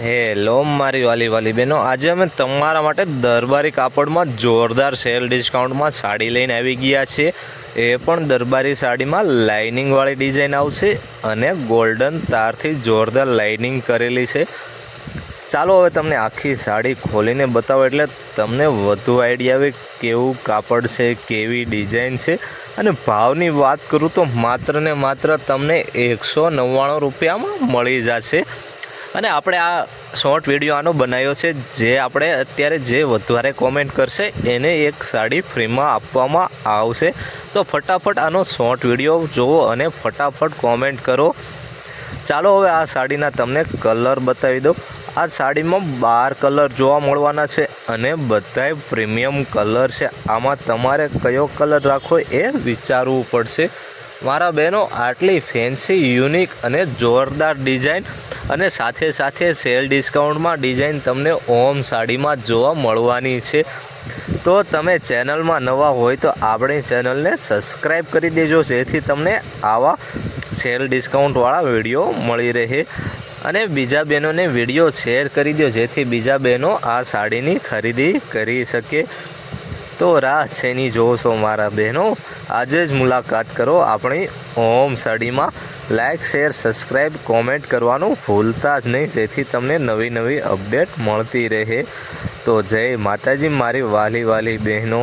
Hello મારી વાલી વાલી બહેનો, આજે અમે તમારા માટે દરબારી કાપડમાં જોરદાર સેલ ડિસ્કાઉન્ટમાં સાડી લઈને આવી ગયા છીએ. એ પણ દરબારી સાડીમાં લાઇનિંગવાળી ડિઝાઇન આવશે અને ગોલ્ડન તારથી જોરદાર લાઇનિંગ કરેલી છે. ચાલો હવે તમને આખી સાડી ખોલીને બતાવો એટલે તમને વધુ આઈડિયા આવે કેવું કાપડ છે, કેવી ડિઝાઇન છે. અને ભાવની વાત કરું તો માત્ર ને માત્ર તમને 199 રૂપિયામાં મળી જશે. અને આપણે આ શોર્ટ વિડીયો આનો બનાવ્યો છે, જે આપણે અત્યારે જે વધારે કોમેન્ટ કરશે એને એક સાડી ફ્રીમાં આપવામાં આવશે. તો ફટાફટ આનો શોર્ટ વિડીયો જુઓ અને ફટાફટ કોમેન્ટ કરો. ચાલો હવે આ સાડીના તમને કલર બતાવી દો. આ સાડીમાં 12 કલર જોવા મળવાના છે અને બધાય પ્રીમિયમ કલર છે. આમાં તમારે કયો કલર રાખવો એ વિચારવું પડશે. મારા બહેનો, આટલી ફેન્સી, યુનિક અને જોરદાર ડિઝાઇન અને સાથે સાથે સેલ ડિસ્કાઉન્ટમાં ડિઝાઇન તમને ઓમ સાડીમાં જોવા મળવાની છે. તો તમે ચેનલમાં નવા હોય તો આપણી ચેનલને સબસ્ક્રાઈબ કરી દેજો, જેથી તમને આવા સેલ ડિસ્કાઉન્ટવાળા વિડીયો મળી રહે. અને બીજા બહેનોને વિડીયો શેર કરી દો, જેથી બીજા બહેનો આ સાડીની ખરીદી કરી શકે. તો રાહ શેની જોવો છો મારા બહેનો? આજે જ મુલાકાત કરો આપણી ઓમ સાડીમાં. લાઇક, શેર, સબસ્ક્રાઈબ, કોમેન્ટ કરવાનું ભૂલતા જ નહીં, જેથી તમને નવી નવી અપડેટ મળતી રહે. તો જય માતાજી મારી વાલી વાલી બહેનો.